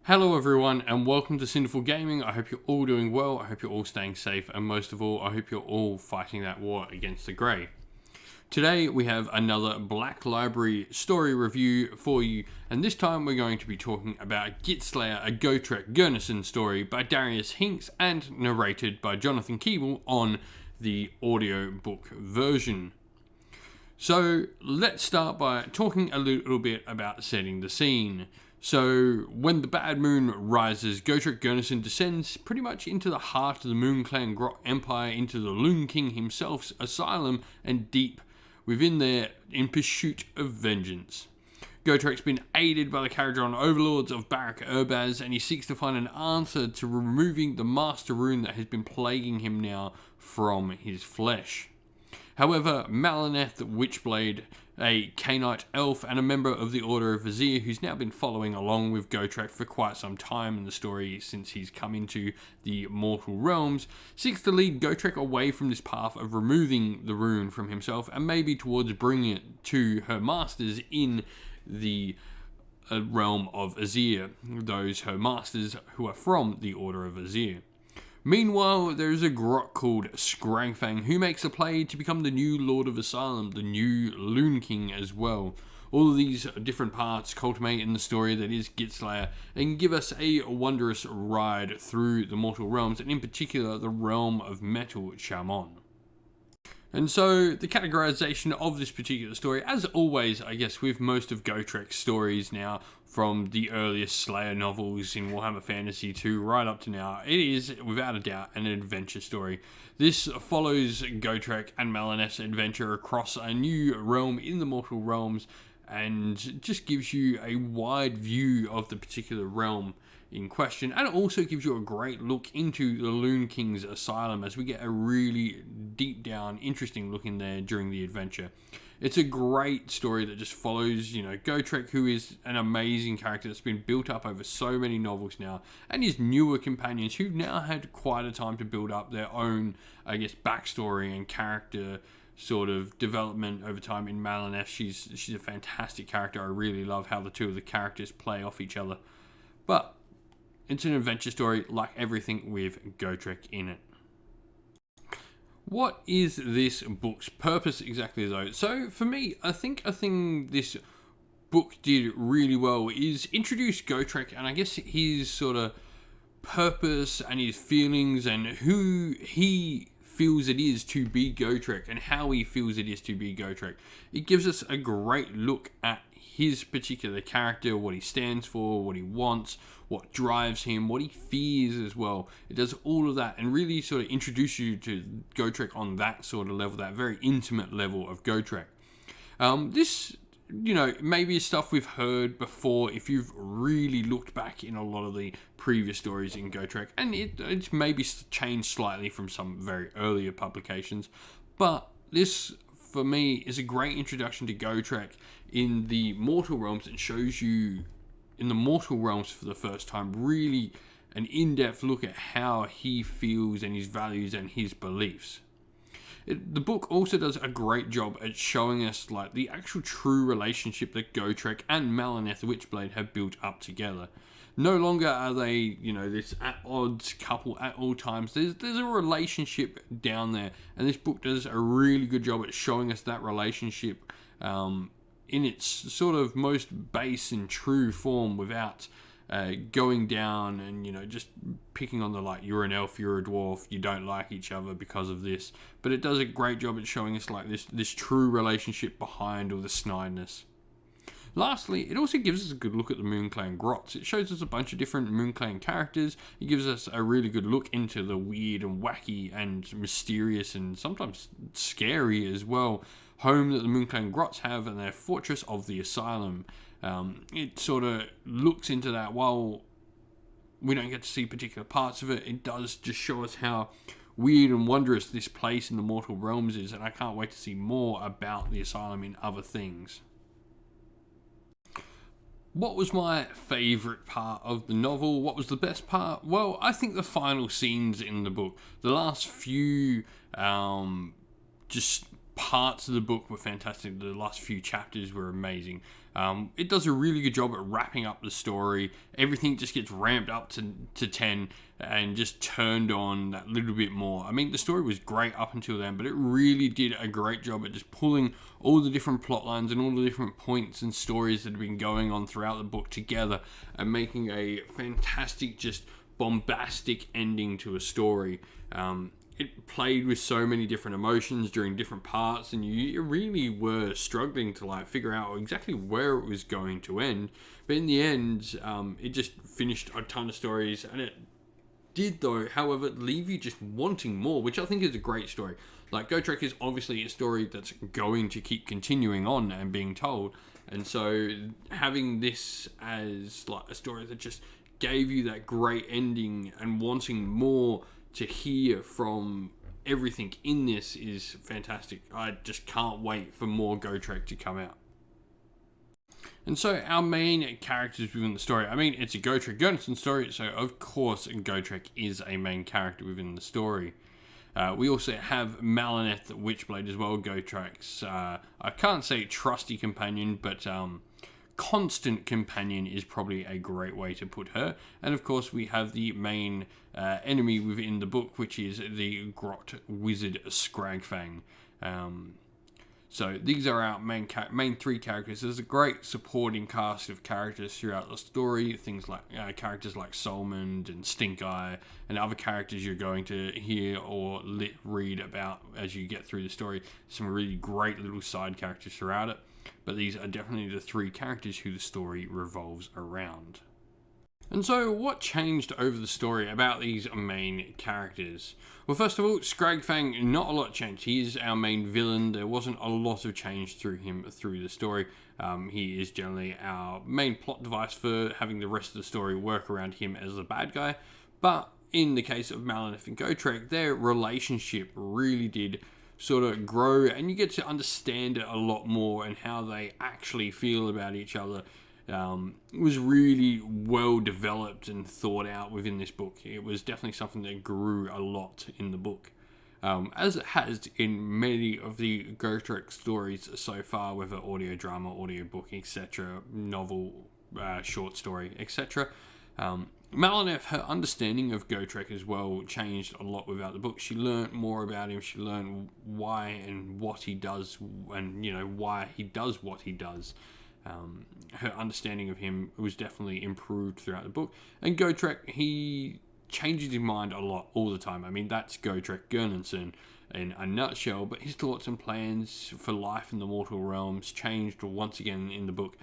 Hello everyone and welcome to Sinful Gaming. I hope you're all doing well, I hope you're all staying safe, and most of all, I hope you're all fighting that war against the grey. Today we have another Black Library story review for you, and this time we're going to be talking about Gitslayer, a Gotrek Gurnisson story by Darius Hinks and narrated by Jonathan Keeble on the audiobook version. So let's start by talking a little bit about setting the scene. So, when the bad moon rises, Gotrek Gurnisson descends pretty much into the heart of the Moon Clan Grot Empire, into the Loon King himself's asylum, and deep within there in pursuit of vengeance. Gotrek's been aided by the Kharadron overlords of Barak Urbaz, and he seeks to find an answer to removing the Master Rune that has been plaguing him now from his flesh. However, Malineth Witchblade, a Cainite elf and a member of the Order of Vizier who's now been following along with Gotrek for quite some time in the story since he's come into the mortal realms, seeks to lead Gotrek away from this path of removing the rune from himself and maybe towards bringing it to her masters in the realm of Azir, those her masters who are from the Order of Azir. Meanwhile, there is a grot called Scrangfang who makes a play to become the new Lord of Asylum, the new Loon King as well. All of these different parts culminate in the story that is Gitslayer and give us a wondrous ride through the mortal realms, and in particular the realm of Metal Chamon. And so, the categorization of this particular story, as always, I guess, with most of Gotrek's stories now, from the earliest Slayer novels in Warhammer Fantasy 2 right up to now, it is, without a doubt, an adventure story. This follows Gotrek and Malineth's adventure across a new realm in the Mortal Realms, and just gives you a wide view of the particular realm in question, and it also gives you a great look into the Loon King's asylum as we get a really deep down interesting look in there during the adventure. It's a great story that just follows, Gotrek, who is an amazing character that's been built up over so many novels now, and his newer companions who've now had quite a time to build up their own, backstory and character sort of development over time. In Malineth, she's a fantastic character. I really love how the two of the characters play off each other. But it's an adventure story like everything with Gotrek in it. What is this book's purpose exactly though? So for me, I think a thing this book did really well is introduce Gotrek and I guess his sort of purpose and his feelings and who he feels it is to be Gotrek and how he feels it is to be Gotrek. It gives us a great look at his particular character, what he stands for, what he wants, what drives him, what he fears as well. It does all of that and really sort of introduce you to Gotrek on that sort of level, that very intimate level of Gotrek. This, maybe stuff we've heard before if you've really looked back in a lot of the previous stories in Gotrek, and it's maybe changed slightly from some very earlier publications, but this, for me, is a great introduction to Gotrek in the Mortal Realms and shows you in the Mortal Realms for the first time really an in-depth look at how he feels and his values and his beliefs. The book also does a great job at showing us the actual true relationship that Gotrek and Malineth Witchblade have built up together. No longer are they, this at odds couple at all times. There's a relationship down there, and this book does a really good job at showing us that relationship in its sort of most base and true form without going down and, just picking on the you're an elf, you're a dwarf, you don't like each other because of this. But it does a great job at showing us this true relationship behind all the snideness. Lastly, it also gives us a good look at the Moon Clan Grots. It shows us a bunch of different Moon Clan characters. It gives us a really good look into the weird and wacky and mysterious and sometimes scary as well home that the Moon Clan Grots have and their fortress of the Asylum. It sort of looks into that. While we don't get to see particular parts of it, it does just show us how weird and wondrous this place in the Mortal Realms is, and I can't wait to see more about the Asylum in other things. What was my favourite part of the novel? What was the best part? Well, I think the final scenes in the book. The last few just parts of the book were fantastic. The last few chapters were amazing. It does a really good job at wrapping up the story. Everything just gets ramped up to 10 and just turned on that little bit more. I mean, the story was great up until then, but it really did a great job at just pulling all the different plot lines and all the different points and stories that have been going on throughout the book together and making a fantastic, just bombastic ending to a story. It played with so many different emotions during different parts, and you really were struggling to like figure out exactly where it was going to end. But in the end, it just finished a ton of stories, and it did, though, however, leave you just wanting more, which I think is a great story. Like, Gotrek is obviously a story that's going to keep continuing on and being told, and so having this as like a story that just gave you that great ending and wanting more to hear from everything in this is fantastic. I just can't wait for more Gotrek to come out. And so our main characters within the story, I mean, it's a Gotrek Gurnisson story, so of course Gotrek is a main character within the story. We also have Malineth the Witchblade as well, Gotrek's, I can't say trusty companion, but constant companion is probably a great way to put her. And of course we have the main enemy within the book, which is the Grot Wizard Scragfang. So these are our main three characters. There's a great supporting cast of characters throughout the story. Things like characters like Solmond and Stink Eye and other characters you're going to hear or read about as you get through the story. Some really great little side characters throughout it. But these are definitely the three characters who the story revolves around. And so, what changed over the story about these main characters? Well, first of all, Scragfang, not a lot changed. He is our main villain. There wasn't a lot of change through him through the story. He is generally our main plot device for having the rest of the story work around him as the bad guy. But in the case of Malineth and Gotrek, their relationship really did sort of grow, and you get to understand it a lot more and how they actually feel about each other. It was really well developed and thought out within this book. It was definitely something that grew a lot in the book, as it has in many of the Gotrek stories so far, whether audio drama, audiobook, etc., novel, short story, etc. Malineth, her understanding of Gotrek as well changed a lot without the book. She learned more about him. She learned why and what he does, and why he does what he does. Her understanding of him was definitely improved throughout the book. And Gotrek, he changes his mind a lot all the time. I mean, that's Gotrek Gurnisson in a nutshell, but his thoughts and plans for life in the mortal realms changed once again in the book.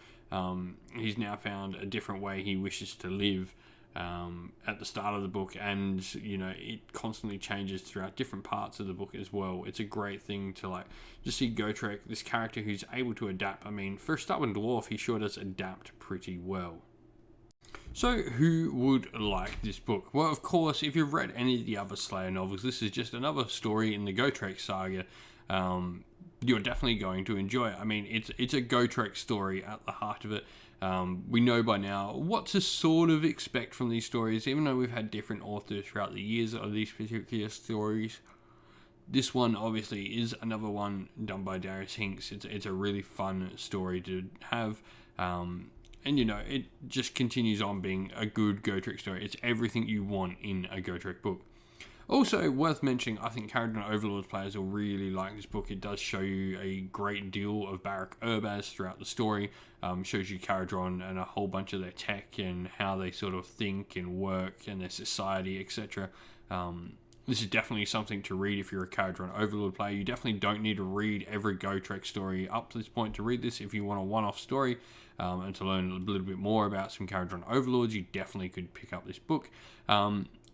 He's now found a different way he wishes to live at the start of the book, and it constantly changes throughout different parts of the book as well. It's a great thing to just see Gotrek, this character who's able to adapt. I mean, for a stubborn dwarf, he sure does adapt pretty well. So who would like this book? Well, of course, if you've read any of the other Slayer novels, this is just another story in the Gotrek saga. You're definitely going to enjoy it. I mean, it's a Gotrek story at the heart of it. We know by now what to sort of expect from these stories, even though we've had different authors throughout the years of these particular stories. This one obviously is another one done by Darius Hinks. It's a really fun story to have, and it just continues on being a good Gotrek story. It's everything you want in a Gotrek book. Also worth mentioning, I think Caradron Overlords players will really like this book. It does show you a great deal of Barak Urbaz throughout the story. Shows you Caradron and a whole bunch of their tech and how they sort of think and work and their society, etc. This is definitely something to read if you're a Caradron Overlord player. You definitely don't need to read every Gotrek story up to this point to read this. If you want a one-off story and to learn a little bit more about some Caradron Overlords, you definitely could pick up this book.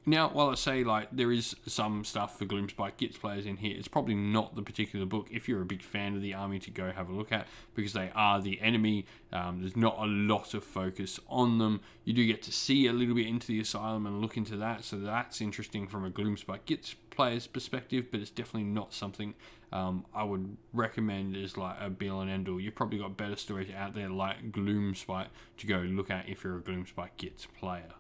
Now, while I say there is some stuff for Gloomspite Gits players in here, it's probably not the particular book if you're a big fan of the army to go have a look at, because they are the enemy. There's not a lot of focus on them. You do get to see a little bit into the asylum and look into that, so that's interesting from a Gloomspite Gits player's perspective, but it's definitely not something I would recommend as a be-all and end-all. You've probably got better stories out there like Gloomspite to go look at if you're a Gloomspite Gits player.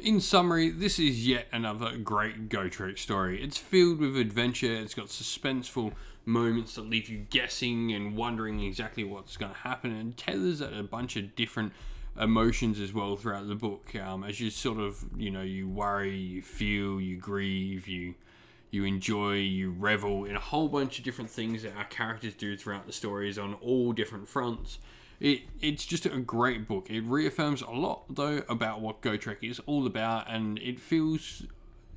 In summary, this is yet another great Gotrek story. It's filled with adventure, it's got suspenseful moments that leave you guessing and wondering exactly what's going to happen, and tethers at a bunch of different emotions as well throughout the book. As you sort of, you worry, you feel, you grieve, you enjoy, you revel in a whole bunch of different things that our characters do throughout the stories on all different fronts. It's just a great book. It reaffirms a lot, though, about what Gotrek is all about, and it feels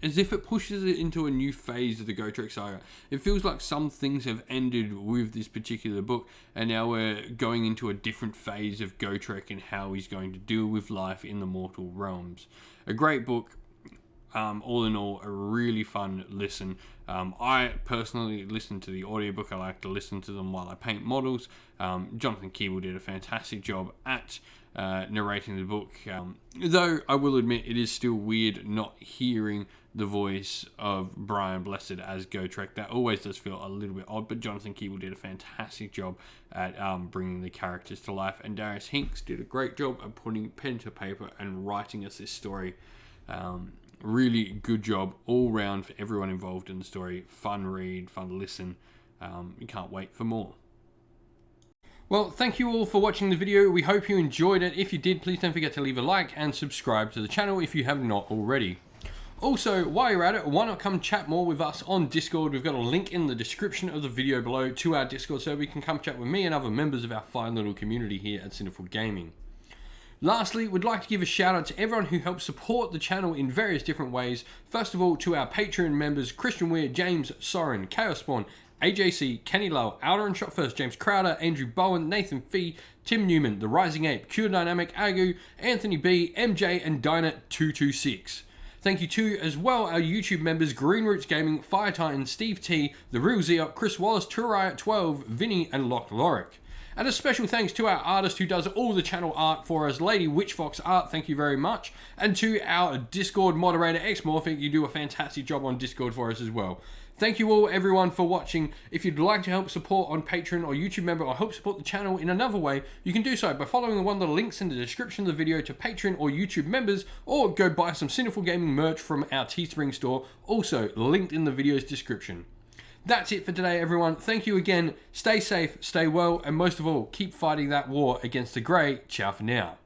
as if it pushes it into a new phase of the Gotrek saga. It feels like some things have ended with this particular book, and now we're going into a different phase of Gotrek and how he's going to deal with life in the mortal realms. A great book. All in all, a really fun listen. I personally listen to the audiobook. I like to listen to them while I paint models. Jonathan Keeble did a fantastic job at narrating the book. Though I will admit it is still weird not hearing the voice of Brian Blessed as Gotrek. That always does feel a little bit odd, but Jonathan Keeble did a fantastic job at bringing the characters to life. And Darius Hinks did a great job at putting pen to paper and writing us this story. Really good job all round for everyone involved in the story. Fun read, fun listen. You can't wait for more. Well, thank you all for watching the video. We hope you enjoyed it. If you did, please don't forget to leave a like and subscribe to the channel if you have not already. Also, while you're at it, why not come chat more with us on Discord? We've got a link in the description of the video below to our Discord server. You can come chat with me and other members of our fine little community here at Sinful Gaming. Lastly, we'd like to give a shout out to everyone who helps support the channel in various different ways. First of all, to our Patreon members, Christian Weir, James Soren, Chaos Spawn, AJC, Kenny Lowe, Outer and Shot First, James Crowder, Andrew Bowen, Nathan Fee, Tim Newman, The Rising Ape, Cure Dynamic, Agu, Anthony B, MJ, and Dyna226. Thank you to, as well, our YouTube members, Green Roots Gaming, Fire Titan, Steve T, The Real Zeop, Chris Wallace, Turai12, Vinny, and Loch Lorick. And a special thanks to our artist who does all the channel art for us, Lady Witchfox Art, thank you very much. And to our Discord moderator, Xmorphic, you do a fantastic job on Discord for us as well. Thank you all, everyone, for watching. If you'd like to help support on Patreon or YouTube member or help support the channel in another way, you can do so by following one of the links in the description of the video to Patreon or YouTube members, or go buy some Sinful Gaming merch from our Teespring store, also linked in the video's description. That's it for today, everyone. Thank you again. Stay safe, stay well, and most of all, keep fighting that war against the grey. Ciao for now.